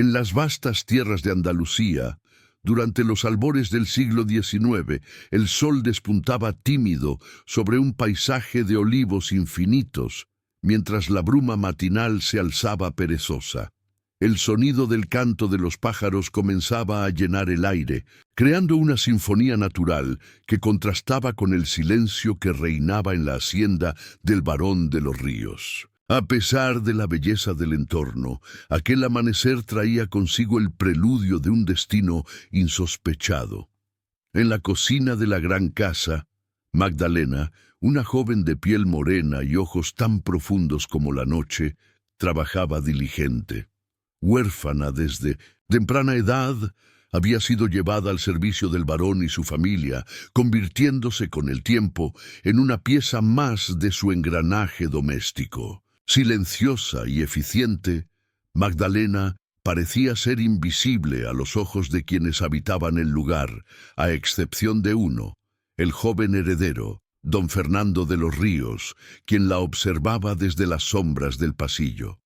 En las vastas tierras de Andalucía, durante los albores del siglo XIX, el sol despuntaba tímido sobre un paisaje de olivos infinitos, mientras la bruma matinal se alzaba perezosa. El sonido del canto de los pájaros comenzaba a llenar el aire, creando una sinfonía natural que contrastaba con el silencio que reinaba en la hacienda del Barón de los Ríos. A pesar de la belleza del entorno, aquel amanecer traía consigo el preludio de un destino insospechado. En la cocina de la gran casa, Magdalena, una joven de piel morena y ojos tan profundos como la noche, trabajaba diligente. Huérfana desde temprana edad, había sido llevada al servicio del barón y su familia, convirtiéndose con el tiempo en una pieza más de su engranaje doméstico. Silenciosa y eficiente, Magdalena parecía ser invisible a los ojos de quienes habitaban el lugar, a excepción de uno, el joven heredero, don Fernando de los Ríos, quien la observaba desde las sombras del pasillo.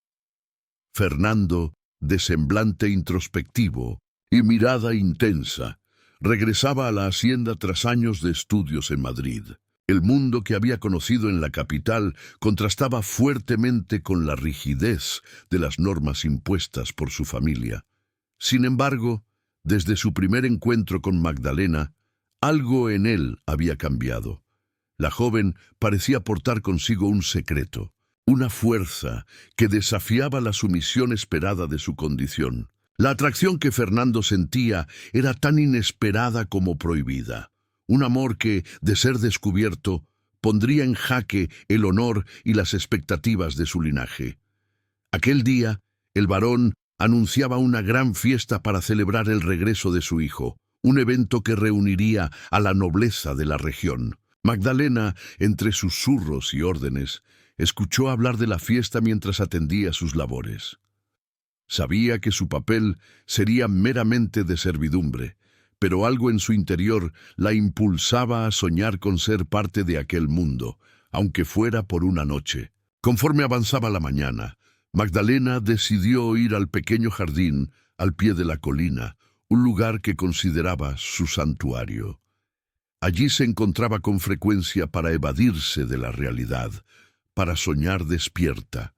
Fernando, de semblante introspectivo y mirada intensa, regresaba a la hacienda tras años de estudios en Madrid. El mundo que había conocido en la capital contrastaba fuertemente con la rigidez de las normas impuestas por su familia. Sin embargo, desde su primer encuentro con Magdalena, algo en él había cambiado. La joven parecía portar consigo un secreto, una fuerza que desafiaba la sumisión esperada de su condición. La atracción que Fernando sentía era tan inesperada como prohibida. Un amor que, de ser descubierto, pondría en jaque el honor y las expectativas de su linaje. Aquel día, el barón anunciaba una gran fiesta para celebrar el regreso de su hijo, un evento que reuniría a la nobleza de la región. Magdalena, entre susurros y órdenes, escuchó hablar de la fiesta mientras atendía sus labores. Sabía que su papel sería meramente de servidumbre, pero algo en su interior la impulsaba a soñar con ser parte de aquel mundo, aunque fuera por una noche. Conforme avanzaba la mañana, Magdalena decidió ir al pequeño jardín al pie de la colina, un lugar que consideraba su santuario. Allí se encontraba con frecuencia para evadirse de la realidad, para soñar despierta.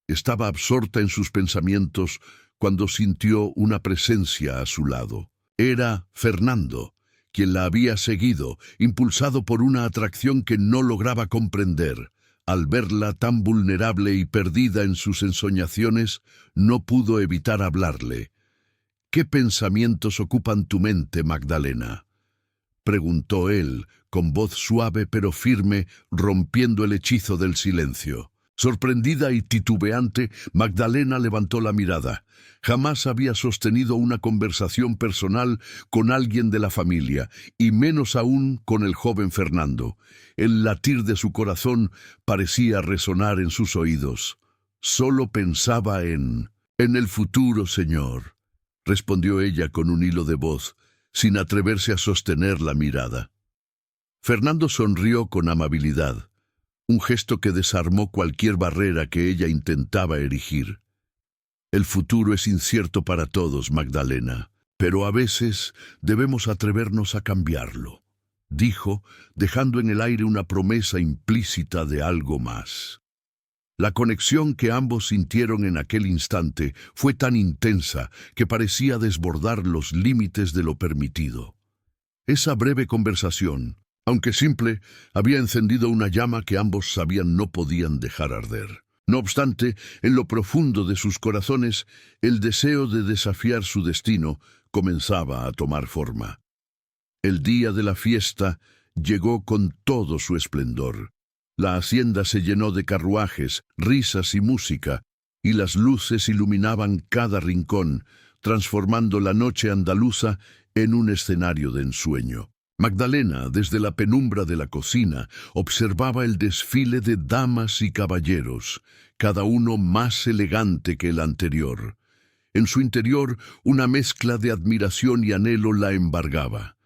Estaba absorta en sus pensamientos cuando sintió una presencia a su lado. Era Fernando, quien la había seguido, impulsado por una atracción que no lograba comprender. Al verla tan vulnerable y perdida en sus ensoñaciones, no pudo evitar hablarle. «¿Qué pensamientos ocupan tu mente, Magdalena?», preguntó él, con voz suave pero firme, rompiendo el hechizo del silencio. Sorprendida y titubeante, Magdalena levantó la mirada. Jamás había sostenido una conversación personal con alguien de la familia, y menos aún con el joven Fernando. El latir de su corazón parecía resonar en sus oídos. «Solo pensaba en el futuro, señor», respondió ella con un hilo de voz, sin atreverse a sostener la mirada. Fernando sonrió con amabilidad, un gesto que desarmó cualquier barrera que ella intentaba erigir. «El futuro es incierto para todos, Magdalena, pero a veces debemos atrevernos a cambiarlo», dijo, dejando en el aire una promesa implícita de algo más. La conexión que ambos sintieron en aquel instante fue tan intensa que parecía desbordar los límites de lo permitido. Esa breve conversación, aunque simple, había encendido una llama que ambos sabían no podían dejar arder. No obstante, en lo profundo de sus corazones, el deseo de desafiar su destino comenzaba a tomar forma. El día de la fiesta llegó con todo su esplendor. La hacienda se llenó de carruajes, risas y música, y las luces iluminaban cada rincón, transformando la noche andaluza en un escenario de ensueño. Magdalena, desde la penumbra de la cocina, observaba el desfile de damas y caballeros, cada uno más elegante que el anterior. En su interior, una mezcla de admiración y anhelo la embargaba.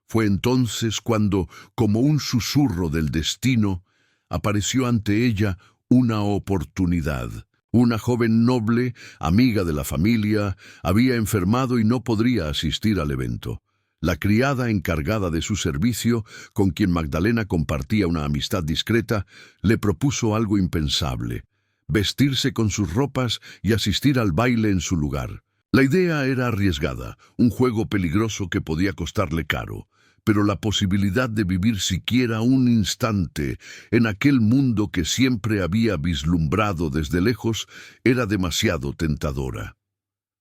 Fue entonces cuando, como un susurro del destino, apareció ante ella una oportunidad. Una joven noble, amiga de la familia, había enfermado y no podría asistir al evento. La criada encargada de su servicio, con quien Magdalena compartía una amistad discreta, le propuso algo impensable: vestirse con sus ropas y asistir al baile en su lugar. La idea era arriesgada, un juego peligroso que podía costarle caro, pero la posibilidad de vivir siquiera un instante en aquel mundo que siempre había vislumbrado desde lejos era demasiado tentadora.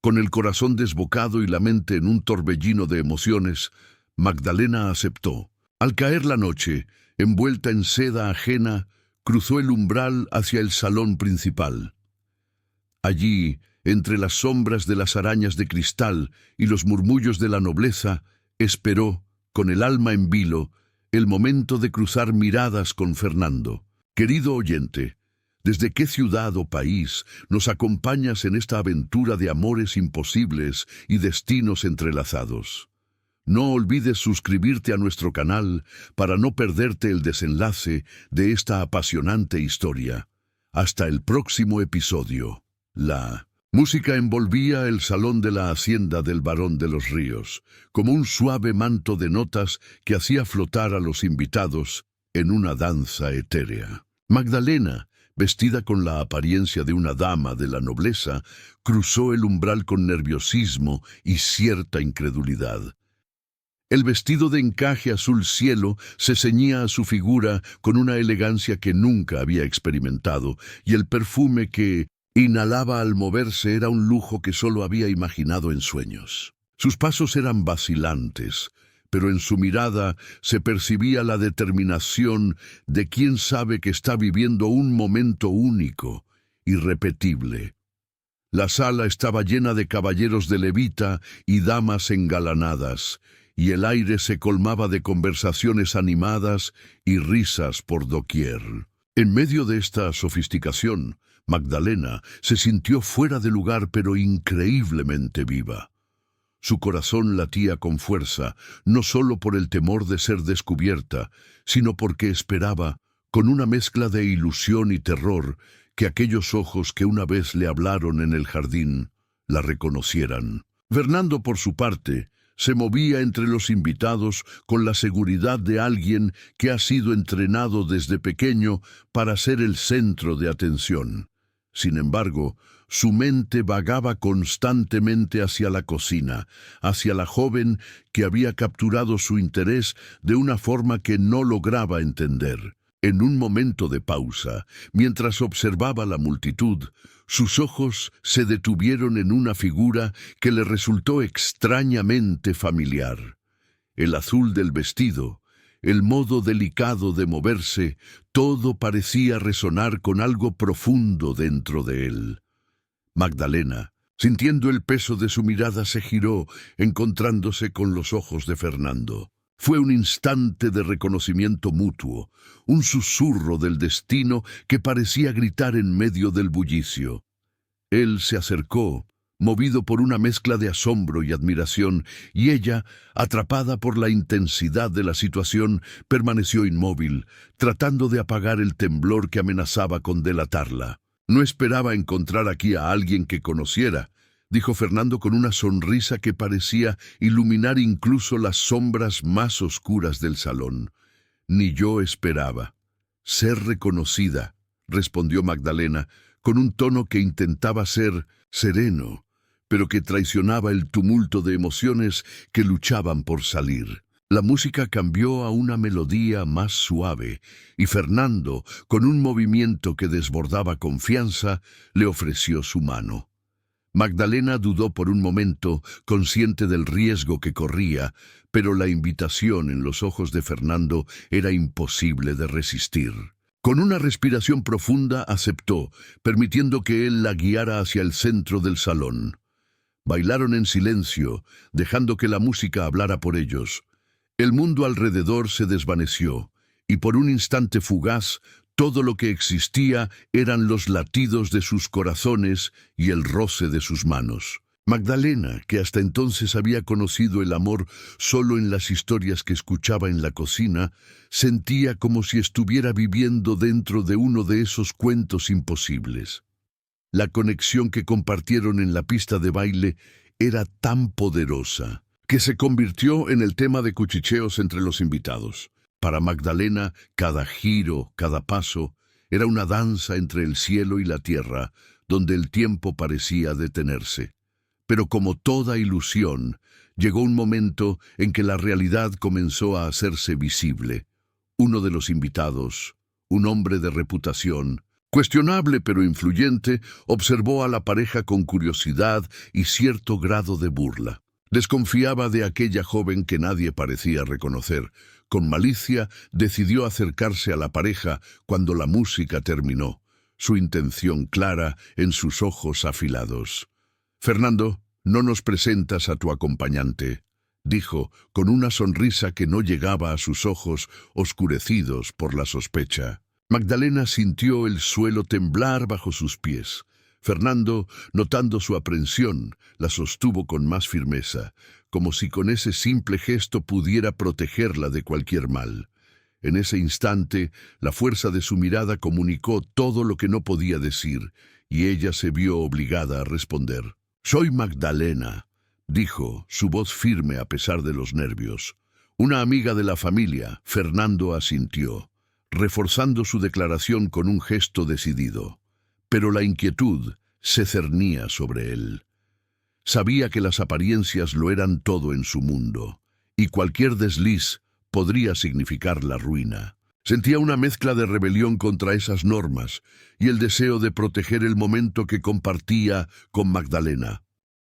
Con el corazón desbocado y la mente en un torbellino de emociones, Magdalena aceptó. Al caer la noche, envuelta en seda ajena, cruzó el umbral hacia el salón principal. Allí, entre las sombras de las arañas de cristal y los murmullos de la nobleza, esperó, con el alma en vilo, el momento de cruzar miradas con Fernando. Querido oyente, ¿desde qué ciudad o país nos acompañas en esta aventura de amores imposibles y destinos entrelazados? No olvides suscribirte a nuestro canal para no perderte el desenlace de esta apasionante historia. Hasta el próximo episodio. La música envolvía el salón de la hacienda del Barón de los Ríos, como un suave manto de notas que hacía flotar a los invitados en una danza etérea. Magdalena, vestida con la apariencia de una dama de la nobleza, cruzó el umbral con nerviosismo y cierta incredulidad. El vestido de encaje azul cielo se ceñía a su figura con una elegancia que nunca había experimentado, y el perfume que inhalaba al moverse era un lujo que solo había imaginado en sueños. Sus pasos eran vacilantes, pero en su mirada se percibía la determinación de quien sabe que está viviendo un momento único, irrepetible. La sala estaba llena de caballeros de levita y damas engalanadas, y el aire se colmaba de conversaciones animadas y risas por doquier. En medio de esta sofisticación, Magdalena se sintió fuera de lugar pero increíblemente viva. Su corazón latía con fuerza, no solo por el temor de ser descubierta, sino porque esperaba, con una mezcla de ilusión y terror, que aquellos ojos que una vez le hablaron en el jardín la reconocieran. Fernando, por su parte, se movía entre los invitados con la seguridad de alguien que ha sido entrenado desde pequeño para ser el centro de atención. Sin embargo, su mente vagaba constantemente hacia la cocina, hacia la joven que había capturado su interés de una forma que no lograba entender. En un momento de pausa, mientras observaba la multitud, sus ojos se detuvieron en una figura que le resultó extrañamente familiar. El azul del vestido, el modo delicado de moverse, todo parecía resonar con algo profundo dentro de él. Magdalena, sintiendo el peso de su mirada, se giró, encontrándose con los ojos de Fernando. Fue un instante de reconocimiento mutuo, un susurro del destino que parecía gritar en medio del bullicio. Él se acercó, movido por una mezcla de asombro y admiración, y ella, atrapada por la intensidad de la situación, permaneció inmóvil, tratando de apagar el temblor que amenazaba con delatarla. No esperaba encontrar aquí a alguien que conociera, dijo Fernando con una sonrisa que parecía iluminar incluso las sombras más oscuras del salón. Ni yo esperaba. Ser reconocida, respondió Magdalena, con un tono que intentaba ser sereno, pero que traicionaba el tumulto de emociones que luchaban por salir. La música cambió a una melodía más suave, y Fernando, con un movimiento que desbordaba confianza, le ofreció su mano. Magdalena dudó por un momento, consciente del riesgo que corría, pero la invitación en los ojos de Fernando era imposible de resistir. Con una respiración profunda aceptó, permitiendo que él la guiara hacia el centro del salón. Bailaron en silencio, dejando que la música hablara por ellos. El mundo alrededor se desvaneció, y por un instante fugaz, todo lo que existía eran los latidos de sus corazones y el roce de sus manos. Magdalena, que hasta entonces había conocido el amor solo en las historias que escuchaba en la cocina, sentía como si estuviera viviendo dentro de uno de esos cuentos imposibles. La conexión que compartieron en la pista de baile era tan poderosa que se convirtió en el tema de cuchicheos entre los invitados. Para Magdalena, cada giro, cada paso, era una danza entre el cielo y la tierra, donde el tiempo parecía detenerse. Pero como toda ilusión, llegó un momento en que la realidad comenzó a hacerse visible. Uno de los invitados, un hombre de reputación, cuestionable pero influyente, observó a la pareja con curiosidad y cierto grado de burla. Desconfiaba de aquella joven que nadie parecía reconocer. Con malicia, decidió acercarse a la pareja cuando la música terminó, su intención clara en sus ojos afilados. «Fernando, no nos presentas a tu acompañante», dijo, con una sonrisa que no llegaba a sus ojos oscurecidos por la sospecha. Magdalena sintió el suelo temblar bajo sus pies. Fernando, notando su aprensión, la sostuvo con más firmeza, como si con ese simple gesto pudiera protegerla de cualquier mal. En ese instante, la fuerza de su mirada comunicó todo lo que no podía decir, y ella se vio obligada a responder. «Soy Magdalena», dijo, su voz firme a pesar de los nervios. «Una amiga de la familia», Fernando asintió, reforzando su declaración con un gesto decidido. Pero la inquietud se cernía sobre él. Sabía que las apariencias lo eran todo en su mundo, y cualquier desliz podría significar la ruina. Sentía una mezcla de rebelión contra esas normas y el deseo de proteger el momento que compartía con Magdalena.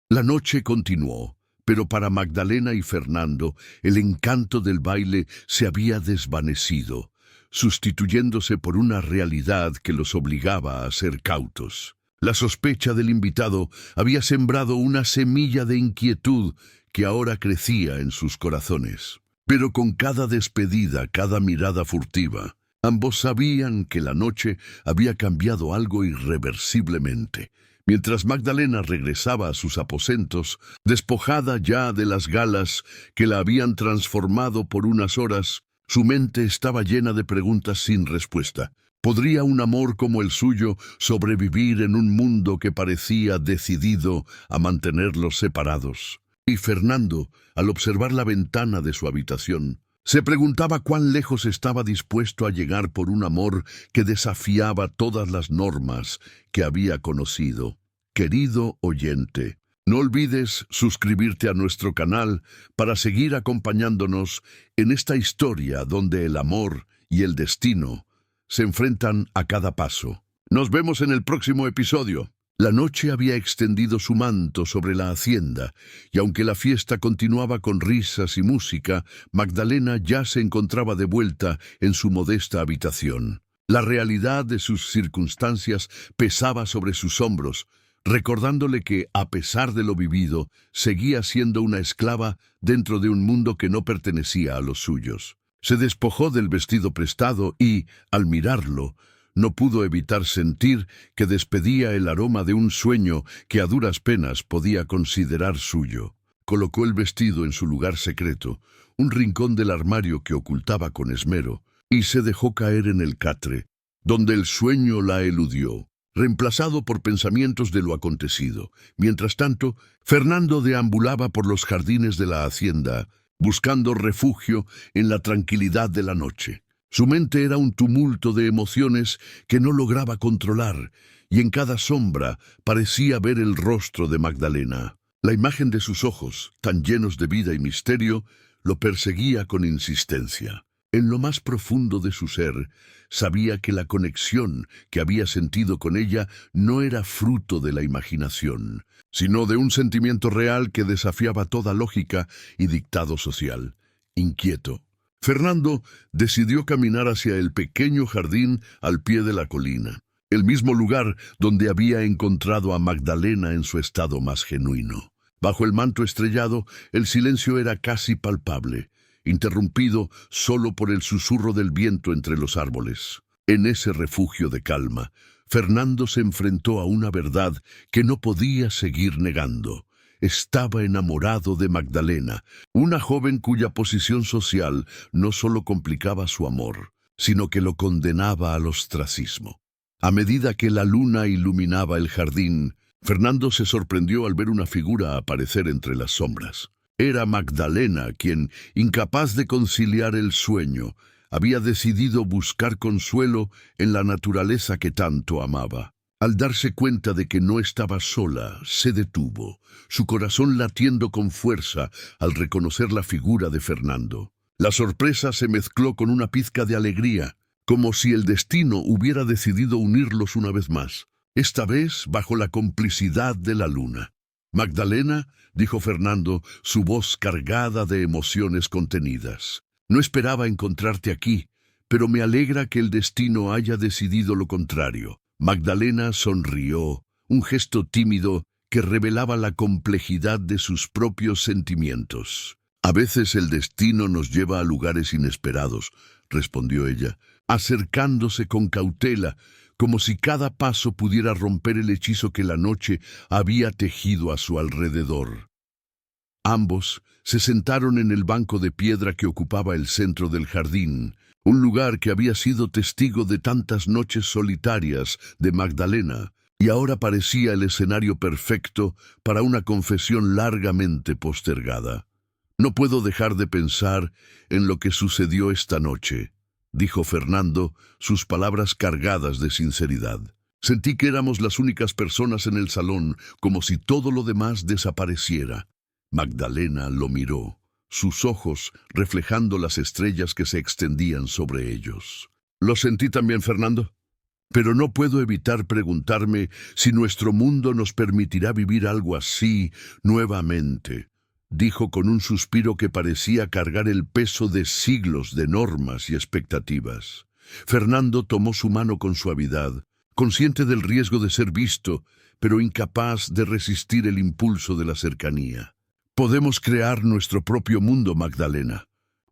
La noche continuó, pero para Magdalena y Fernando el encanto del baile se había desvanecido, sustituyéndose por una realidad que los obligaba a ser cautos. La sospecha del invitado había sembrado una semilla de inquietud que ahora crecía en sus corazones. Pero con cada despedida, cada mirada furtiva, ambos sabían que la noche había cambiado algo irreversiblemente. Mientras Magdalena regresaba a sus aposentos, despojada ya de las galas que la habían transformado por unas horas, su mente estaba llena de preguntas sin respuesta. ¿Podría un amor como el suyo sobrevivir en un mundo que parecía decidido a mantenerlos separados? Y Fernando, al observar la ventana de su habitación, se preguntaba cuán lejos estaba dispuesto a llegar por un amor que desafiaba todas las normas que había conocido. Querido oyente, no olvides suscribirte a nuestro canal para seguir acompañándonos en esta historia donde el amor y el destino se enfrentan a cada paso. Nos vemos en el próximo episodio. La noche había extendido su manto sobre la hacienda, y aunque la fiesta continuaba con risas y música, Magdalena ya se encontraba de vuelta en su modesta habitación. La realidad de sus circunstancias pesaba sobre sus hombros, recordándole que, a pesar de lo vivido, seguía siendo una esclava dentro de un mundo que no pertenecía a los suyos. Se despojó del vestido prestado y, al mirarlo, no pudo evitar sentir que despedía el aroma de un sueño que a duras penas podía considerar suyo. Colocó el vestido en su lugar secreto, un rincón del armario que ocultaba con esmero, y se dejó caer en el catre, donde el sueño la eludió, reemplazado por pensamientos de lo acontecido. Mientras tanto, Fernando deambulaba por los jardines de la hacienda, buscando refugio en la tranquilidad de la noche. Su mente era un tumulto de emociones que no lograba controlar, y en cada sombra parecía ver el rostro de Magdalena. La imagen de sus ojos, tan llenos de vida y misterio, lo perseguía con insistencia. En lo más profundo de su ser, sabía que la conexión que había sentido con ella no era fruto de la imaginación, sino de un sentimiento real que desafiaba toda lógica y dictado social. Inquieto, Fernando decidió caminar hacia el pequeño jardín al pie de la colina, el mismo lugar donde había encontrado a Magdalena en su estado más genuino. Bajo el manto estrellado, el silencio era casi palpable, interrumpido solo por el susurro del viento entre los árboles. En ese refugio de calma, Fernando se enfrentó a una verdad que no podía seguir negando. Estaba enamorado de Magdalena, una joven cuya posición social no solo complicaba su amor, sino que lo condenaba al ostracismo. A medida que la luna iluminaba el jardín, Fernando se sorprendió al ver una figura aparecer entre las sombras. Era Magdalena, quien, incapaz de conciliar el sueño, había decidido buscar consuelo en la naturaleza que tanto amaba. Al darse cuenta de que no estaba sola, se detuvo, su corazón latiendo con fuerza al reconocer la figura de Fernando. La sorpresa se mezcló con una pizca de alegría, como si el destino hubiera decidido unirlos una vez más, esta vez bajo la complicidad de la luna. «Magdalena», dijo Fernando, su voz cargada de emociones contenidas, «no esperaba encontrarte aquí, pero me alegra que el destino haya decidido lo contrario». Magdalena sonrió, un gesto tímido que revelaba la complejidad de sus propios sentimientos. «A veces el destino nos lleva a lugares inesperados», respondió ella, acercándose con cautela, como si cada paso pudiera romper el hechizo que la noche había tejido a su alrededor. Ambos se sentaron en el banco de piedra que ocupaba el centro del jardín, un lugar que había sido testigo de tantas noches solitarias de Magdalena, y ahora parecía el escenario perfecto para una confesión largamente postergada. «No puedo dejar de pensar en lo que sucedió esta noche», dijo Fernando, sus palabras cargadas de sinceridad. «Sentí que éramos las únicas personas en el salón, como si todo lo demás desapareciera». Magdalena lo miró, sus ojos reflejando las estrellas que se extendían sobre ellos. «¿Lo sentí también, Fernando? Pero no puedo evitar preguntarme si nuestro mundo nos permitirá vivir algo así nuevamente», dijo con un suspiro que parecía cargar el peso de siglos de normas y expectativas. Fernando tomó su mano con suavidad, consciente del riesgo de ser visto, pero incapaz de resistir el impulso de la cercanía. «Podemos crear nuestro propio mundo, Magdalena.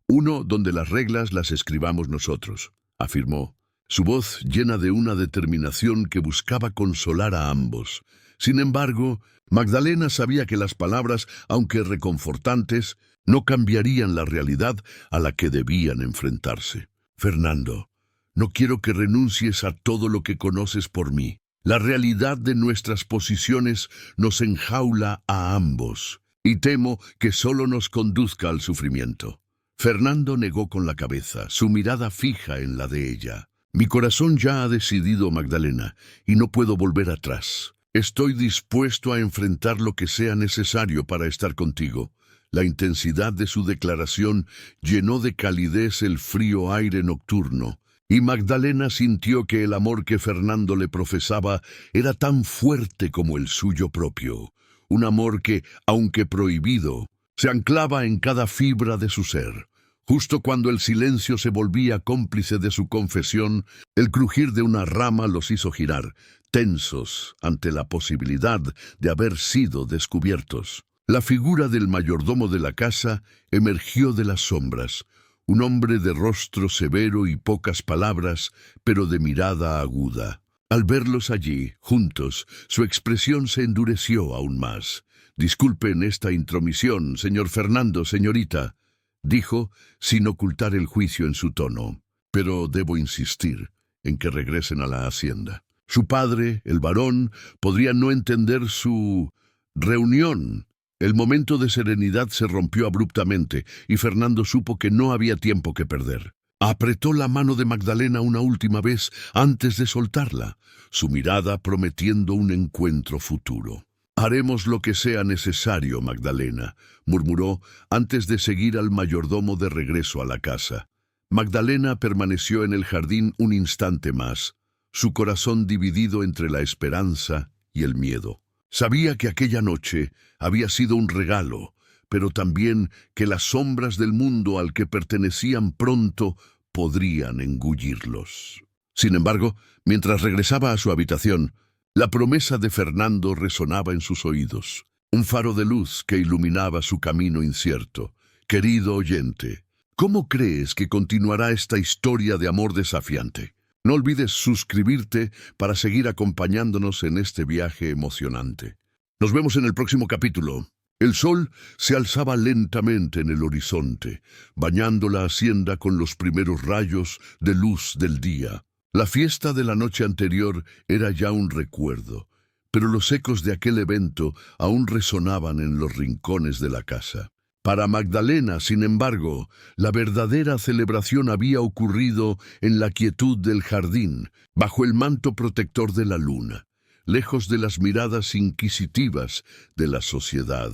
Uno donde las reglas las escribamos nosotros», afirmó, su voz llena de una determinación que buscaba consolar a ambos. Sin embargo, Magdalena sabía que las palabras, aunque reconfortantes, no cambiarían la realidad a la que debían enfrentarse. «Fernando, no quiero que renuncies a todo lo que conoces por mí. La realidad de nuestras posiciones nos enjaula a ambos, y temo que solo nos conduzca al sufrimiento». Fernando negó con la cabeza, su mirada fija en la de ella. «Mi corazón ya ha decidido, Magdalena, y no puedo volver atrás. Estoy dispuesto a enfrentar lo que sea necesario para estar contigo». La intensidad de su declaración llenó de calidez el frío aire nocturno, y Magdalena sintió que el amor que Fernando le profesaba era tan fuerte como el suyo propio. Un amor que, aunque prohibido, se anclaba en cada fibra de su ser. Justo cuando el silencio se volvía cómplice de su confesión, el crujir de una rama los hizo girar, tensos ante la posibilidad de haber sido descubiertos. La figura del mayordomo de la casa emergió de las sombras, un hombre de rostro severo y pocas palabras, pero de mirada aguda. Al verlos allí, juntos, su expresión se endureció aún más. «Disculpen esta intromisión, señor Fernando, señorita», dijo, sin ocultar el juicio en su tono, «pero debo insistir en que regresen a la hacienda. Su padre, el varón, podría no entender su reunión». El momento de serenidad se rompió abruptamente y Fernando supo que no había tiempo que perder. Apretó la mano de Magdalena una última vez antes de soltarla, su mirada prometiendo un encuentro futuro. «Haremos lo que sea necesario, Magdalena», murmuró antes de seguir al mayordomo de regreso a la casa. Magdalena permaneció en el jardín un instante más, su corazón dividido entre la esperanza y el miedo. Sabía que aquella noche había sido un regalo, pero también que las sombras del mundo al que pertenecían pronto podrían engullirlos. Sin embargo, mientras regresaba a su habitación, la promesa de Fernando resonaba en sus oídos, un faro de luz que iluminaba su camino incierto. «Querido oyente, ¿cómo crees que continuará esta historia de amor desafiante? No olvides suscribirte para seguir acompañándonos en este viaje emocionante. Nos vemos en el próximo capítulo. El sol se alzaba lentamente en el horizonte, bañando la hacienda con los primeros rayos de luz del día. La fiesta de la noche anterior era ya un recuerdo, pero los ecos de aquel evento aún resonaban en los rincones de la casa. Para Magdalena, sin embargo, la verdadera celebración había ocurrido en la quietud del jardín, bajo el manto protector de la luna, lejos de las miradas inquisitivas de la sociedad.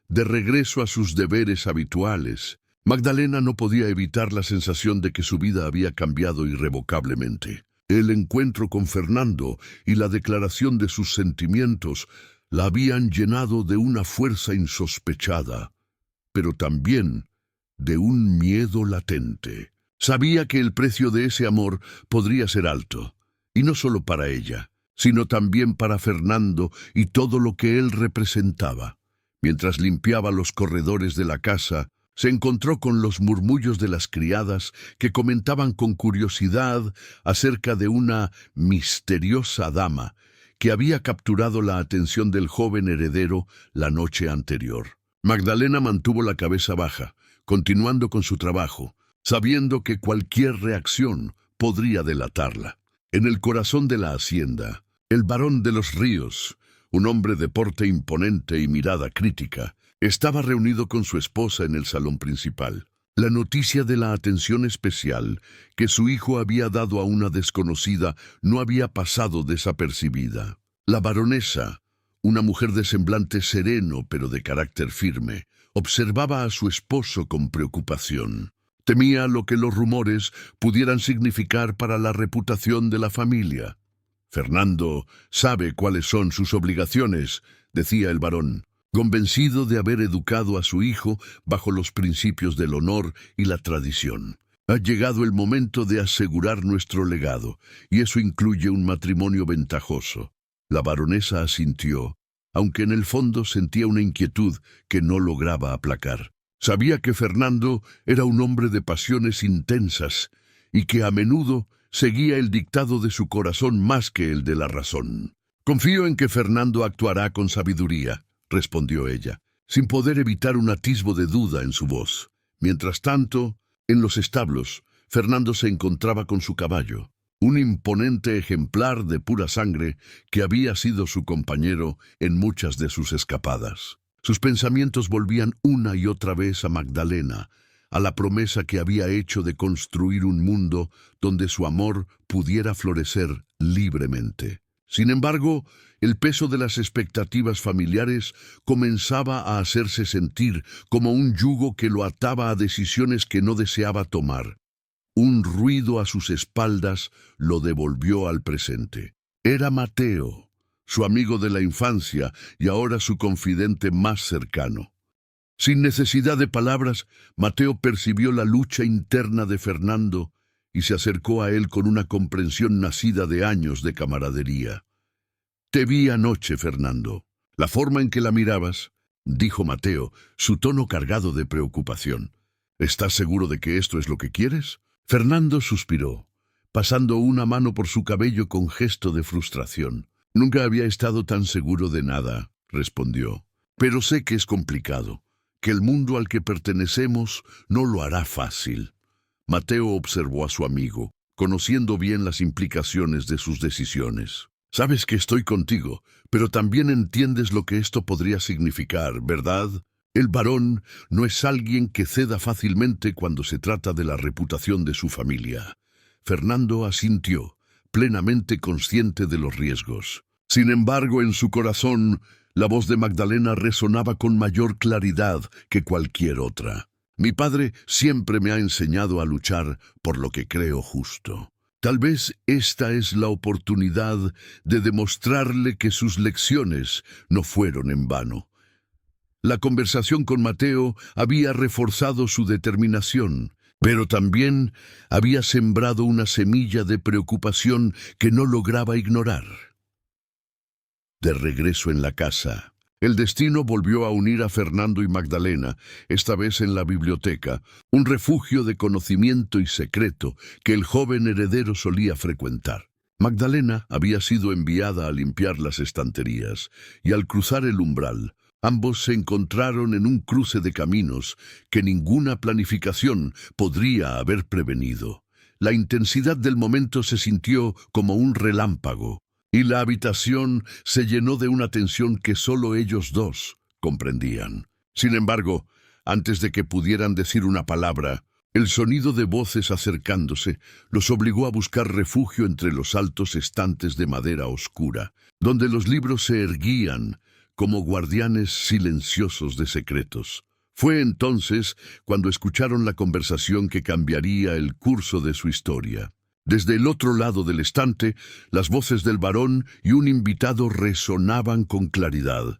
De regreso a sus deberes habituales, Magdalena no podía evitar la sensación de que su vida había cambiado irrevocablemente. El encuentro con Fernando y la declaración de sus sentimientos la habían llenado de una fuerza insospechada, pero también de un miedo latente. Sabía que el precio de ese amor podría ser alto, y no solo para ella, sino también para Fernando y todo lo que él representaba. Mientras limpiaba los corredores de la casa, se encontró con los murmullos de las criadas que comentaban con curiosidad acerca de una misteriosa dama que había capturado la atención del joven heredero la noche anterior. Magdalena mantuvo la cabeza baja, continuando con su trabajo, sabiendo que cualquier reacción podría delatarla. En el corazón de la hacienda, el barón de los Ríos, un hombre de porte imponente y mirada crítica, estaba reunido con su esposa en el salón principal. La noticia de la atención especial que su hijo había dado a una desconocida no había pasado desapercibida. La baronesa, una mujer de semblante sereno pero de carácter firme, observaba a su esposo con preocupación. Temía lo que los rumores pudieran significar para la reputación de la familia. «Fernando sabe cuáles son sus obligaciones», decía el barón, convencido de haber educado a su hijo bajo los principios del honor y la tradición. «Ha llegado el momento de asegurar nuestro legado, y eso incluye un matrimonio ventajoso». La baronesa asintió, aunque en el fondo sentía una inquietud que no lograba aplacar. Sabía que Fernando era un hombre de pasiones intensas y que a menudo seguía el dictado de su corazón más que el de la razón. «Confío en que Fernando actuará con sabiduría», respondió ella, sin poder evitar un atisbo de duda en su voz. Mientras tanto, en los establos, Fernando se encontraba con su caballo, un imponente ejemplar de pura sangre que había sido su compañero en muchas de sus escapadas. Sus pensamientos volvían una y otra vez a Magdalena, a la promesa que había hecho de construir un mundo donde su amor pudiera florecer libremente. Sin embargo, el peso de las expectativas familiares comenzaba a hacerse sentir como un yugo que lo ataba a decisiones que no deseaba tomar. Un ruido a sus espaldas lo devolvió al presente. Era Mateo, su amigo de la infancia y ahora su confidente más cercano. Sin necesidad de palabras, Mateo percibió la lucha interna de Fernando y se acercó a él con una comprensión nacida de años de camaradería. «Te vi anoche, Fernando. La forma en que la mirabas», dijo Mateo, su tono cargado de preocupación. «¿Estás seguro de que esto es lo que quieres?» Fernando suspiró, pasando una mano por su cabello con gesto de frustración. «Nunca había estado tan seguro de nada», respondió. «Pero sé que es complicado, que el mundo al que pertenecemos no lo hará fácil». Mateo observó a su amigo, conociendo bien las implicaciones de sus decisiones. «Sabes que estoy contigo, pero también entiendes lo que esto podría significar, ¿verdad? El varón no es alguien que ceda fácilmente cuando se trata de la reputación de su familia». Fernando asintió, plenamente consciente de los riesgos. Sin embargo, en su corazón, la voz de Magdalena resonaba con mayor claridad que cualquier otra. «Mi padre siempre me ha enseñado a luchar por lo que creo justo. Tal vez esta es la oportunidad de demostrarle que sus lecciones no fueron en vano». La conversación con Mateo había reforzado su determinación, pero también había sembrado una semilla de preocupación que no lograba ignorar. De regreso en la casa, el destino volvió a unir a Fernando y Magdalena, esta vez en la biblioteca, un refugio de conocimiento y secreto que el joven heredero solía frecuentar. Magdalena había sido enviada a limpiar las estanterías, y al cruzar el umbral, ambos se encontraron en un cruce de caminos que ninguna planificación podría haber prevenido. La intensidad del momento se sintió como un relámpago, y la habitación se llenó de una tensión que solo ellos dos comprendían. Sin embargo, antes de que pudieran decir una palabra, el sonido de voces acercándose los obligó a buscar refugio entre los altos estantes de madera oscura, donde los libros se erguían como guardianes silenciosos de secretos. Fue entonces cuando escucharon la conversación que cambiaría el curso de su historia. Desde el otro lado del estante, las voces del varón y un invitado resonaban con claridad.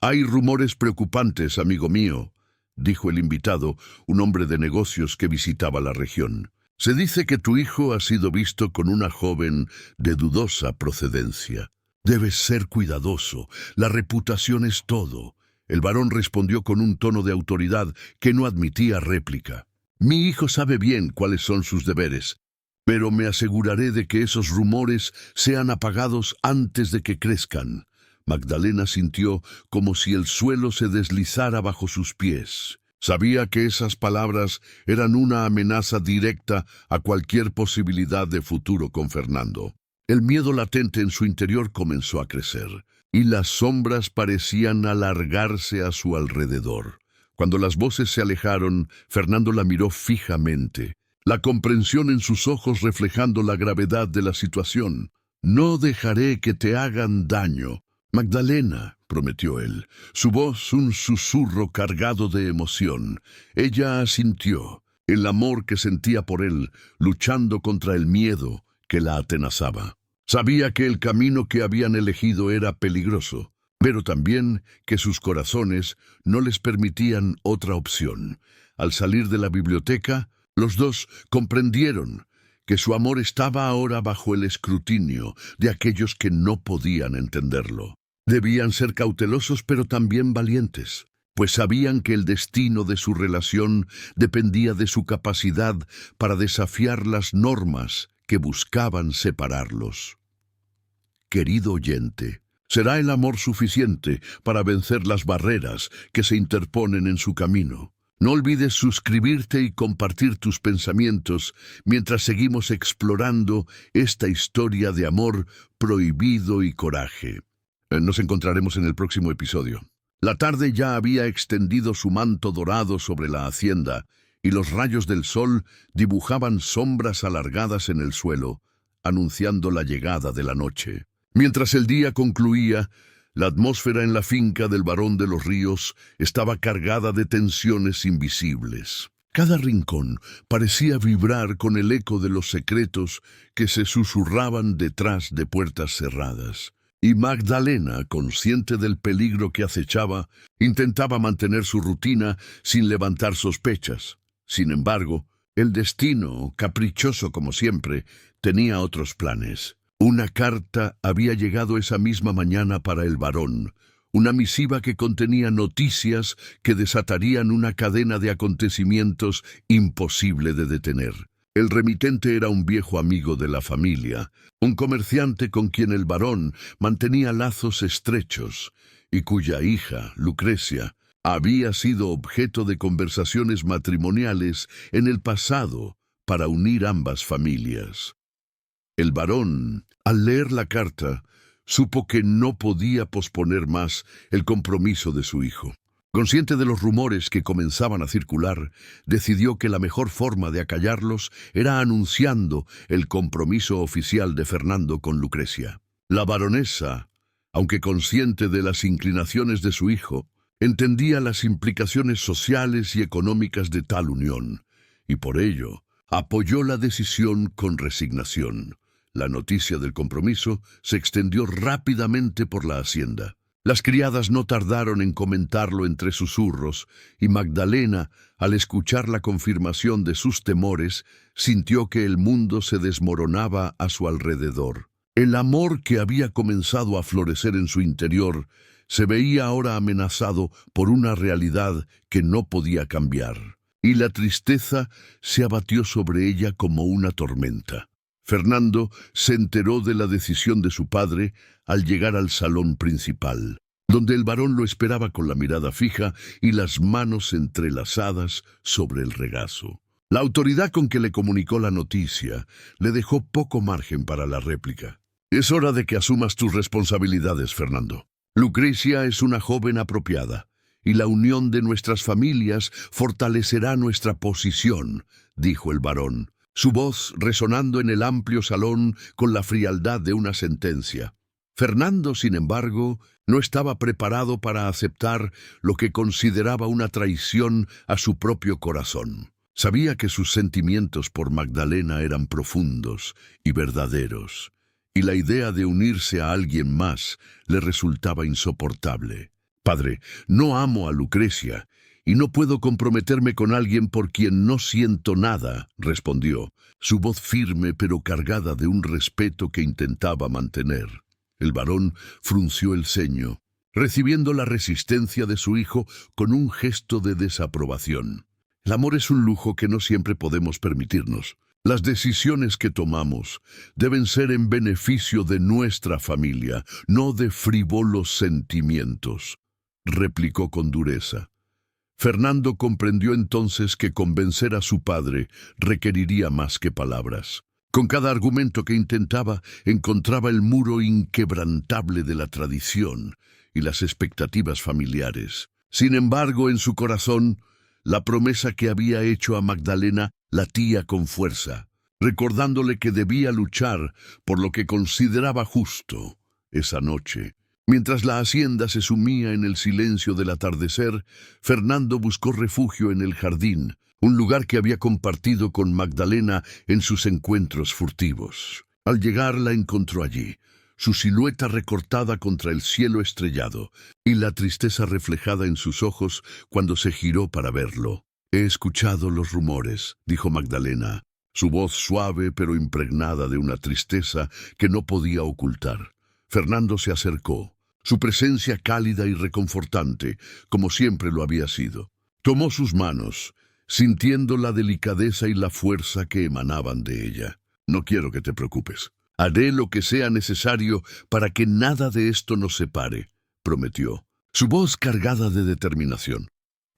«Hay rumores preocupantes, amigo mío», dijo el invitado, un hombre de negocios que visitaba la región. «Se dice que tu hijo ha sido visto con una joven de dudosa procedencia. Debes ser cuidadoso, la reputación es todo». El varón respondió con un tono de autoridad que no admitía réplica. «Mi hijo sabe bien cuáles son sus deberes, pero me aseguraré de que esos rumores sean apagados antes de que crezcan». Magdalena sintió como si el suelo se deslizara bajo sus pies. Sabía que esas palabras eran una amenaza directa a cualquier posibilidad de futuro con Fernando. El miedo latente en su interior comenzó a crecer, y las sombras parecían alargarse a su alrededor. Cuando las voces se alejaron, Fernando la miró fijamente, la comprensión en sus ojos reflejando la gravedad de la situación. «No dejaré que te hagan daño, Magdalena», prometió él, su voz un susurro cargado de emoción. Ella asintió, el amor que sentía por él, luchando contra el miedo que la atenazaba. Sabía que el camino que habían elegido era peligroso, pero también que sus corazones no les permitían otra opción. Al salir de la biblioteca, los dos comprendieron que su amor estaba ahora bajo el escrutinio de aquellos que no podían entenderlo. Debían ser cautelosos pero también valientes, pues sabían que el destino de su relación dependía de su capacidad para desafiar las normas que buscaban separarlos. Querido oyente, ¿será el amor suficiente para vencer las barreras que se interponen en su camino? No olvides suscribirte y compartir tus pensamientos mientras seguimos explorando esta historia de amor prohibido y coraje. Nos encontraremos en el próximo episodio. La tarde ya había extendido su manto dorado sobre la hacienda, y los rayos del sol dibujaban sombras alargadas en el suelo, anunciando la llegada de la noche. Mientras el día concluía, la atmósfera en la finca del Barón de los Ríos estaba cargada de tensiones invisibles. Cada rincón parecía vibrar con el eco de los secretos que se susurraban detrás de puertas cerradas. Y Magdalena, consciente del peligro que acechaba, intentaba mantener su rutina sin levantar sospechas. Sin embargo, el destino, caprichoso como siempre, tenía otros planes. Una carta había llegado esa misma mañana para el varón, una misiva que contenía noticias que desatarían una cadena de acontecimientos imposible de detener. El remitente era un viejo amigo de la familia, un comerciante con quien el varón mantenía lazos estrechos y cuya hija, Lucrecia, había sido objeto de conversaciones matrimoniales en el pasado para unir ambas familias. El varón, al leer la carta, supo que no podía posponer más el compromiso de su hijo. Consciente de los rumores que comenzaban a circular, decidió que la mejor forma de acallarlos era anunciando el compromiso oficial de Fernando con Lucrecia. La baronesa, aunque consciente de las inclinaciones de su hijo, entendía las implicaciones sociales y económicas de tal unión, y por ello apoyó la decisión con resignación. La noticia del compromiso se extendió rápidamente por la hacienda. Las criadas no tardaron en comentarlo entre susurros, y Magdalena, al escuchar la confirmación de sus temores, sintió que el mundo se desmoronaba a su alrededor. El amor que había comenzado a florecer en su interior se veía ahora amenazado por una realidad que no podía cambiar, y la tristeza se abatió sobre ella como una tormenta. Fernando se enteró de la decisión de su padre al llegar al salón principal, donde el varón lo esperaba con la mirada fija y las manos entrelazadas sobre el regazo. La autoridad con que le comunicó la noticia le dejó poco margen para la réplica. Es hora de que asumas tus responsabilidades, Fernando. Lucrecia es una joven apropiada, y la unión de nuestras familias fortalecerá nuestra posición, dijo el varón, su voz resonando en el amplio salón con la frialdad de una sentencia. Fernando, sin embargo, no estaba preparado para aceptar lo que consideraba una traición a su propio corazón. Sabía que sus sentimientos por Magdalena eran profundos y verdaderos, y la idea de unirse a alguien más le resultaba insoportable. Padre, no amo a Lucrecia, y no puedo comprometerme con alguien por quien no siento nada, respondió, su voz firme pero cargada de un respeto que intentaba mantener. El varón frunció el ceño, recibiendo la resistencia de su hijo con un gesto de desaprobación. El amor es un lujo que no siempre podemos permitirnos. Las decisiones que tomamos deben ser en beneficio de nuestra familia, no de frívolos sentimientos, replicó con dureza. Fernando comprendió entonces que convencer a su padre requeriría más que palabras. Con cada argumento que intentaba, encontraba el muro inquebrantable de la tradición y las expectativas familiares. Sin embargo, en su corazón, la promesa que había hecho a Magdalena latía con fuerza, recordándole que debía luchar por lo que consideraba justo. Esa noche, mientras la hacienda se sumía en el silencio del atardecer, Fernando buscó refugio en el jardín, un lugar que había compartido con Magdalena en sus encuentros furtivos. Al llegar la encontró allí, su silueta recortada contra el cielo estrellado, y la tristeza reflejada en sus ojos cuando se giró para verlo. «He escuchado los rumores», dijo Magdalena, su voz suave pero impregnada de una tristeza que no podía ocultar. Fernando se acercó, su presencia cálida y reconfortante, como siempre lo había sido. Tomó sus manos, sintiendo la delicadeza y la fuerza que emanaban de ella. «No quiero que te preocupes. Haré lo que sea necesario para que nada de esto nos separe», prometió, su voz cargada de determinación.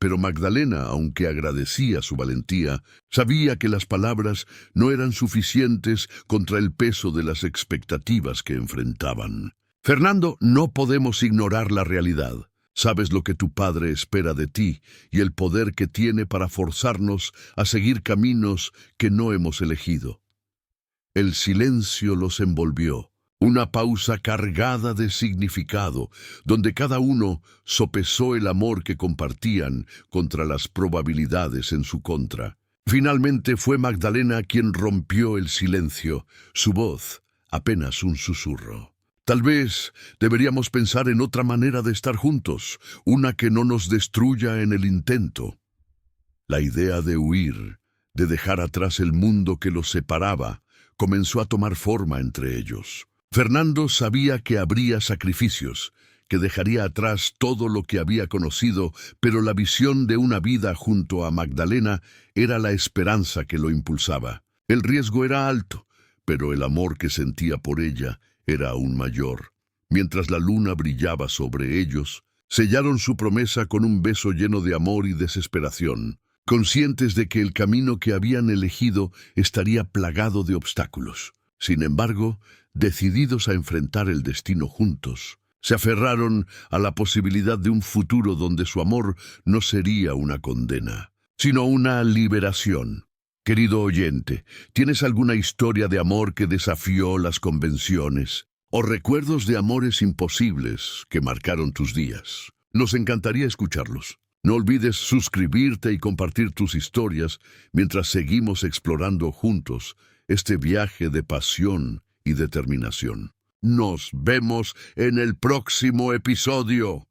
Pero Magdalena, aunque agradecía su valentía, sabía que las palabras no eran suficientes contra el peso de las expectativas que enfrentaban. «Fernando, no podemos ignorar la realidad. Sabes lo que tu padre espera de ti y el poder que tiene para forzarnos a seguir caminos que no hemos elegido». El silencio los envolvió, una pausa cargada de significado, donde cada uno sopesó el amor que compartían contra las probabilidades en su contra. Finalmente fue Magdalena quien rompió el silencio, su voz apenas un susurro. «Tal vez deberíamos pensar en otra manera de estar juntos, una que no nos destruya en el intento». La idea de huir, de dejar atrás el mundo que los separaba, comenzó a tomar forma entre ellos. Fernando sabía que habría sacrificios, que dejaría atrás todo lo que había conocido, pero la visión de una vida junto a Magdalena era la esperanza que lo impulsaba. El riesgo era alto, pero el amor que sentía por ella era aún mayor. Mientras la luna brillaba sobre ellos, sellaron su promesa con un beso lleno de amor y desesperación, conscientes de que el camino que habían elegido estaría plagado de obstáculos. Sin embargo, decididos a enfrentar el destino juntos, se aferraron a la posibilidad de un futuro donde su amor no sería una condena, sino una liberación. Querido oyente, ¿tienes alguna historia de amor que desafió las convenciones? ¿O recuerdos de amores imposibles que marcaron tus días? Nos encantaría escucharlos. No olvides suscribirte y compartir tus historias mientras seguimos explorando juntos este viaje de pasión y determinación. Nos vemos en el próximo episodio.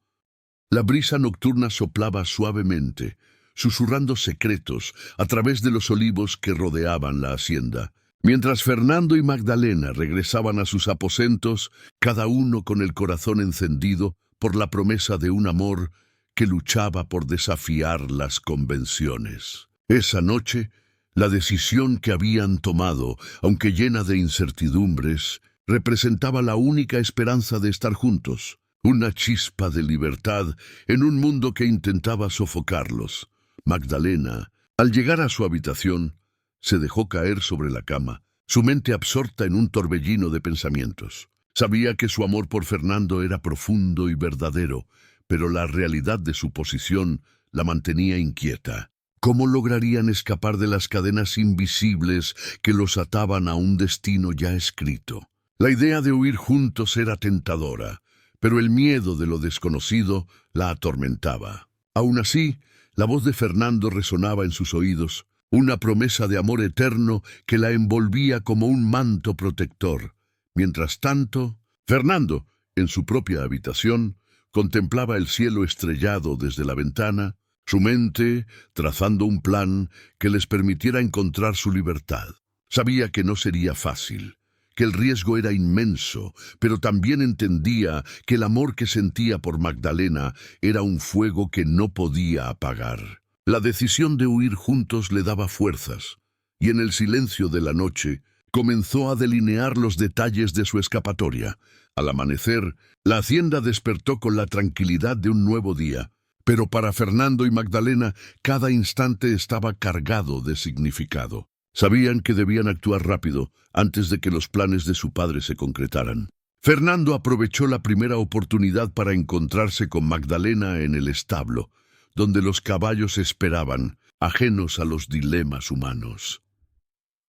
La brisa nocturna soplaba suavemente, susurrando secretos a través de los olivos que rodeaban la hacienda. Mientras Fernando y Magdalena regresaban a sus aposentos, cada uno con el corazón encendido por la promesa de un amor que luchaba por desafiar las convenciones. Esa noche, la decisión que habían tomado, aunque llena de incertidumbres, representaba la única esperanza de estar juntos, una chispa de libertad en un mundo que intentaba sofocarlos. Magdalena, al llegar a su habitación, Se dejó caer sobre la cama, su mente absorta en un torbellino de pensamientos. Sabía que su amor por Fernando era profundo y verdadero, pero la realidad de su posición la mantenía inquieta. ¿Cómo lograrían escapar de las cadenas invisibles que los ataban a un destino ya escrito? La idea de huir juntos era tentadora, pero el miedo de lo desconocido la atormentaba. Aún así, la voz de Fernando resonaba en sus oídos, una promesa de amor eterno que la envolvía como un manto protector. Mientras tanto, Fernando, en su propia habitación, contemplaba el cielo estrellado desde la ventana, su mente trazando un plan que les permitiera encontrar su libertad. Sabía que no sería fácil, que el riesgo era inmenso, pero también entendía que el amor que sentía por Magdalena era un fuego que no podía apagar. La decisión de huir juntos le daba fuerzas, y en el silencio de la noche comenzó a delinear los detalles de su escapatoria. Al amanecer, la hacienda despertó con la tranquilidad de un nuevo día, pero para Fernando y Magdalena cada instante estaba cargado de significado. Sabían que debían actuar rápido antes de que los planes de su padre se concretaran. Fernando aprovechó la primera oportunidad para encontrarse con Magdalena en el establo, donde los caballos esperaban, ajenos a los dilemas humanos.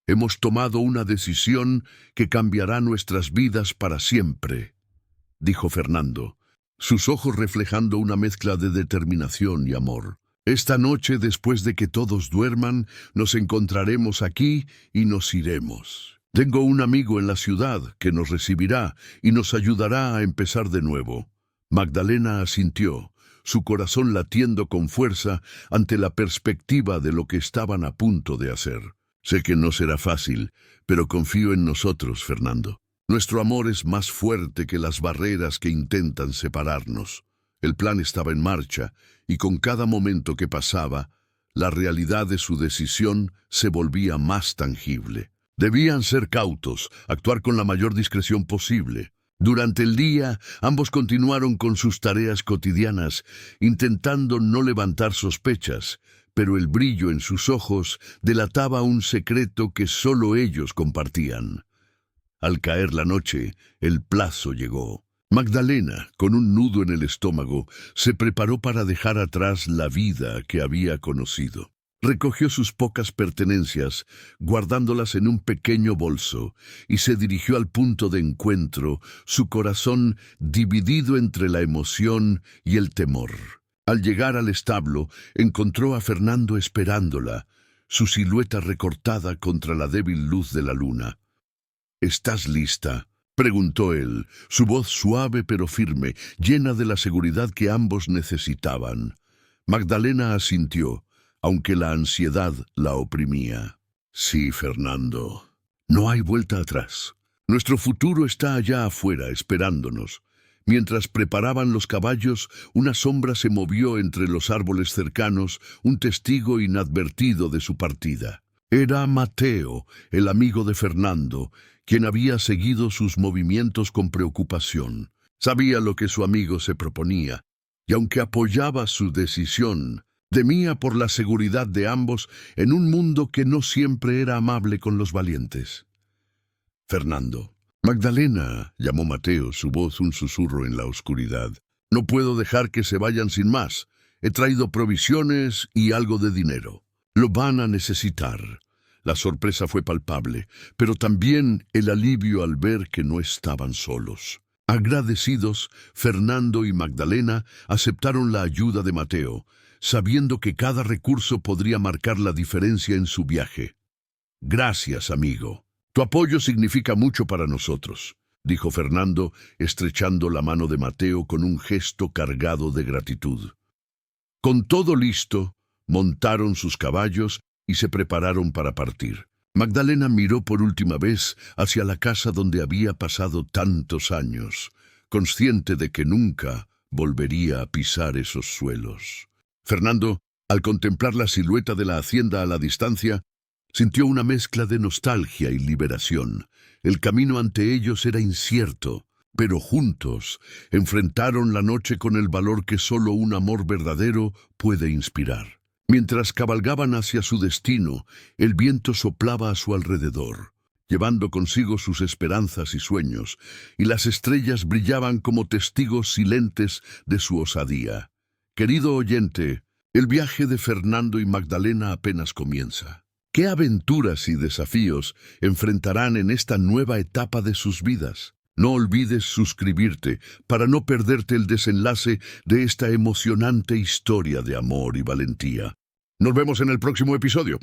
«Hemos tomado una decisión que cambiará nuestras vidas para siempre», dijo Fernando, sus ojos reflejando una mezcla de determinación y amor. «Esta noche, después de que todos duerman, nos encontraremos aquí y nos iremos. Tengo un amigo en la ciudad que nos recibirá y nos ayudará a empezar de nuevo». Magdalena asintió, su corazón latiendo con fuerza ante la perspectiva de lo que estaban a punto de hacer. «Sé que no será fácil, pero confío en nosotros, Fernando. Nuestro amor es más fuerte que las barreras que intentan separarnos». El plan estaba en marcha, y con cada momento que pasaba, la realidad de su decisión se volvía más tangible. Debían ser cautos, actuar con la mayor discreción posible. Durante el día, ambos continuaron con sus tareas cotidianas, intentando no levantar sospechas, pero el brillo en sus ojos delataba un secreto que solo ellos compartían. Al caer la noche, el plazo llegó. Magdalena, con un nudo en el estómago, se preparó para dejar atrás la vida que había conocido. Recogió sus pocas pertenencias, guardándolas en un pequeño bolso, y se dirigió al punto de encuentro, su corazón dividido entre la emoción y el temor. Al llegar al establo, encontró a Fernando esperándola, su silueta recortada contra la débil luz de la luna. «¿Estás lista?», preguntó él, su voz suave pero firme, llena de la seguridad que ambos necesitaban. Magdalena asintió, aunque la ansiedad la oprimía. «Sí, Fernando. No hay vuelta atrás. Nuestro futuro está allá afuera, esperándonos». Mientras preparaban los caballos, una sombra se movió entre los árboles cercanos, un testigo inadvertido de su partida. Era Mateo, el amigo de Fernando, quien había seguido sus movimientos con preocupación. Sabía lo que su amigo se proponía, y aunque apoyaba su decisión, temía por la seguridad de ambos en un mundo que no siempre era amable con los valientes. «Fernando». «Magdalena», llamó Mateo, su voz un susurro en la oscuridad. «No puedo dejar que se vayan sin más. He traído provisiones y algo de dinero. Lo van a necesitar». La sorpresa fue palpable, pero también el alivio al ver que no estaban solos. Agradecidos, Fernando y Magdalena aceptaron la ayuda de Mateo, sabiendo que cada recurso podría marcar la diferencia en su viaje. «Gracias, amigo. Tu apoyo significa mucho para nosotros», dijo Fernando, estrechando la mano de Mateo con un gesto cargado de gratitud. Con todo listo, montaron sus caballos y se prepararon para partir. Magdalena miró por última vez hacia la casa donde había pasado tantos años, consciente de que nunca volvería a pisar esos suelos. Fernando, al contemplar la silueta de la hacienda a la distancia, sintió una mezcla de nostalgia y liberación. El camino ante ellos era incierto, pero juntos enfrentaron la noche con el valor que solo un amor verdadero puede inspirar. Mientras cabalgaban hacia su destino, el viento soplaba a su alrededor, llevando consigo sus esperanzas y sueños, y las estrellas brillaban como testigos silentes de su osadía. Querido oyente, el viaje de Fernando y Magdalena apenas comienza. ¿Qué aventuras y desafíos enfrentarán en esta nueva etapa de sus vidas? No olvides suscribirte para no perderte el desenlace de esta emocionante historia de amor y valentía. Nos vemos en el próximo episodio.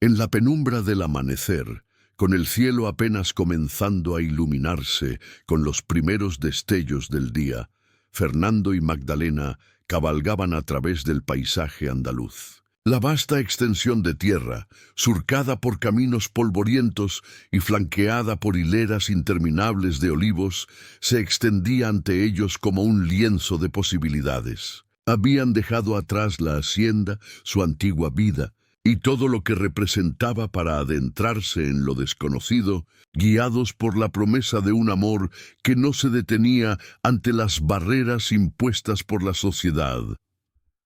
En la penumbra del amanecer, con el cielo apenas comenzando a iluminarse con los primeros destellos del día, Fernando y Magdalena cabalgaban a través del paisaje andaluz. La vasta extensión de tierra, surcada por caminos polvorientos y flanqueada por hileras interminables de olivos, se extendía ante ellos como un lienzo de posibilidades. Habían dejado atrás la hacienda, su antigua vida, y todo lo que representaba para adentrarse en lo desconocido, guiados por la promesa de un amor que no se detenía ante las barreras impuestas por la sociedad.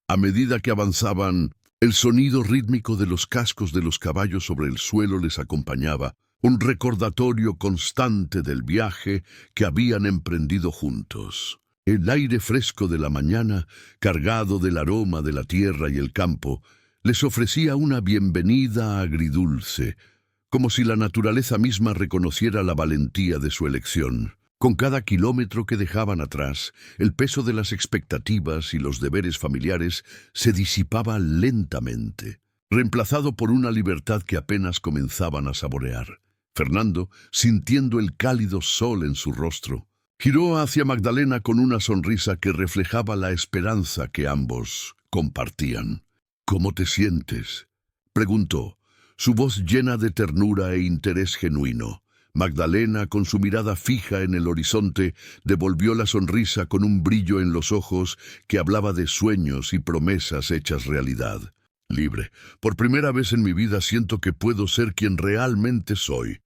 A medida que avanzaban, el sonido rítmico de los cascos de los caballos sobre el suelo les acompañaba, un recordatorio constante del viaje que habían emprendido juntos. El aire fresco de la mañana, cargado del aroma de la tierra y el campo, les ofrecía una bienvenida agridulce, como si la naturaleza misma reconociera la valentía de su elección. Con cada kilómetro que dejaban atrás, el peso de las expectativas y los deberes familiares se disipaba lentamente, reemplazado por una libertad que apenas comenzaban a saborear. Fernando, sintiendo el cálido sol en su rostro, giró hacia Magdalena con una sonrisa que reflejaba la esperanza que ambos compartían. «¿Cómo te sientes?», preguntó, su voz llena de ternura e interés genuino. Magdalena, con su mirada fija en el horizonte, devolvió la sonrisa con un brillo en los ojos que hablaba de sueños y promesas hechas realidad. «Libre. Por primera vez en mi vida siento que puedo ser quien realmente soy.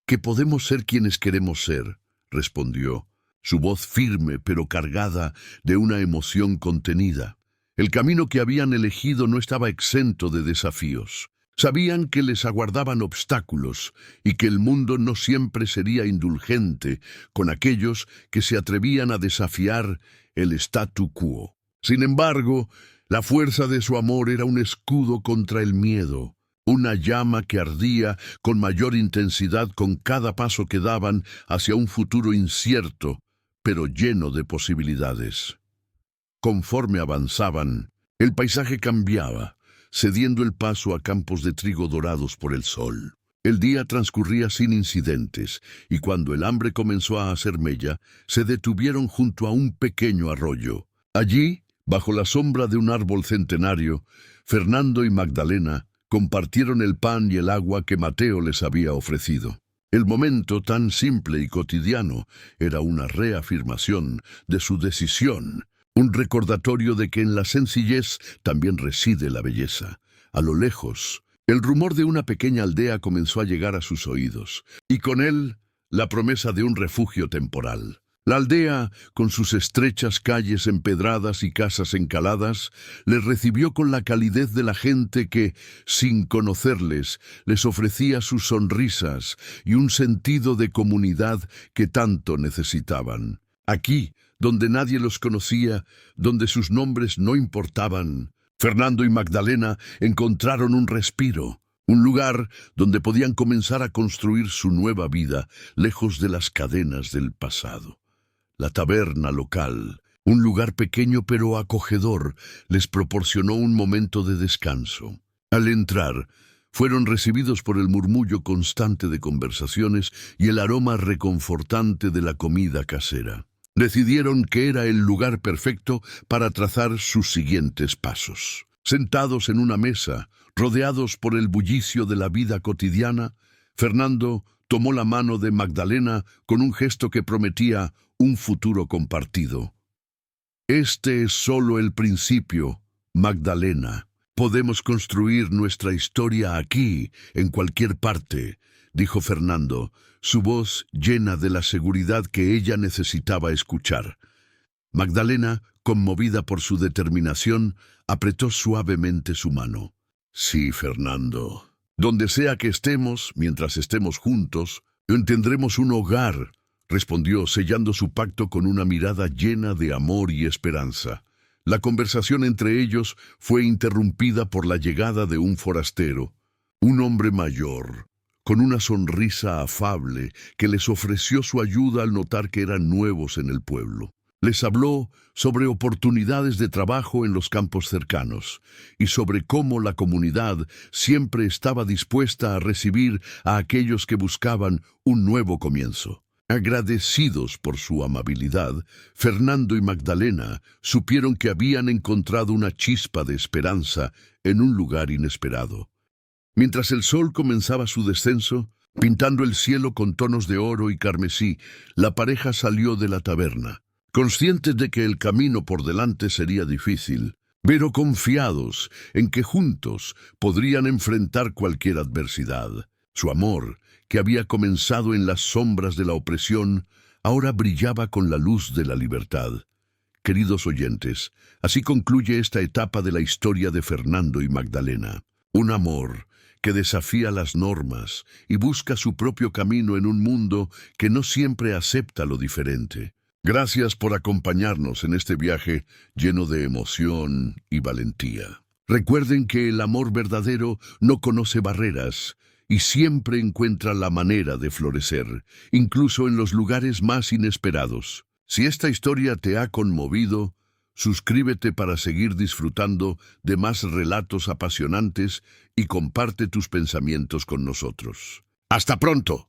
Que podemos ser quienes queremos ser», respondió, su voz firme pero cargada de una emoción contenida. El camino que habían elegido no estaba exento de desafíos. Sabían que les aguardaban obstáculos y que el mundo no siempre sería indulgente con aquellos que se atrevían a desafiar el statu quo. Sin embargo, la fuerza de su amor era un escudo contra el miedo, una llama que ardía con mayor intensidad con cada paso que daban hacia un futuro incierto, pero lleno de posibilidades. Conforme avanzaban, el paisaje cambiaba, cediendo el paso a campos de trigo dorados por el sol. El día transcurría sin incidentes, y cuando el hambre comenzó a hacer mella, se detuvieron junto a un pequeño arroyo. Allí, bajo la sombra de un árbol centenario, Fernando y Magdalena compartieron el pan y el agua que Mateo les había ofrecido. El momento, tan simple y cotidiano, era una reafirmación de su decisión, un recordatorio de que en la sencillez también reside la belleza. A lo lejos, el rumor de una pequeña aldea comenzó a llegar a sus oídos, y con él la promesa de un refugio temporal. La aldea, con sus estrechas calles empedradas y casas encaladas, les recibió con la calidez de la gente que, sin conocerles, les ofrecía sus sonrisas y un sentido de comunidad que tanto necesitaban. Aquí, donde nadie los conocía, donde sus nombres no importaban, Fernando y Magdalena encontraron un respiro, un lugar donde podían comenzar a construir su nueva vida, lejos de las cadenas del pasado. La taberna local, un lugar pequeño pero acogedor, les proporcionó un momento de descanso. Al entrar, fueron recibidos por el murmullo constante de conversaciones y el aroma reconfortante de la comida casera. Decidieron que era el lugar perfecto para trazar sus siguientes pasos. Sentados en una mesa, rodeados por el bullicio de la vida cotidiana, Fernando tomó la mano de Magdalena con un gesto que prometía un futuro compartido. «Este es solo el principio, Magdalena. Podemos construir nuestra historia aquí, en cualquier parte», dijo Fernando, su voz llena de la seguridad que ella necesitaba escuchar. Magdalena, conmovida por su determinación, apretó suavemente su mano. Sí, Fernando. Donde sea que estemos, mientras estemos juntos, tendremos un hogar, respondió, sellando su pacto con una mirada llena de amor y esperanza. La conversación entre ellos fue interrumpida por la llegada de un forastero, un hombre mayor, con una sonrisa afable que les ofreció su ayuda al notar que eran nuevos en el pueblo. Les habló sobre oportunidades de trabajo en los campos cercanos y sobre cómo la comunidad siempre estaba dispuesta a recibir a aquellos que buscaban un nuevo comienzo. Agradecidos por su amabilidad, Fernando y Magdalena supieron que habían encontrado una chispa de esperanza en un lugar inesperado. Mientras el sol comenzaba su descenso, pintando el cielo con tonos de oro y carmesí, la pareja salió de la taberna. Conscientes de que el camino por delante sería difícil, pero confiados en que juntos podrían enfrentar cualquier adversidad. Su amor, que había comenzado en las sombras de la opresión, ahora brillaba con la luz de la libertad. Queridos oyentes, así concluye esta etapa de la historia de Fernando y Magdalena. Un amor que desafía las normas y busca su propio camino en un mundo que no siempre acepta lo diferente. Gracias por acompañarnos en este viaje lleno de emoción y valentía. Recuerden que el amor verdadero no conoce barreras y siempre encuentra la manera de florecer, incluso en los lugares más inesperados. Si esta historia te ha conmovido, suscríbete para seguir disfrutando de más relatos apasionantes y comparte tus pensamientos con nosotros. ¡Hasta pronto!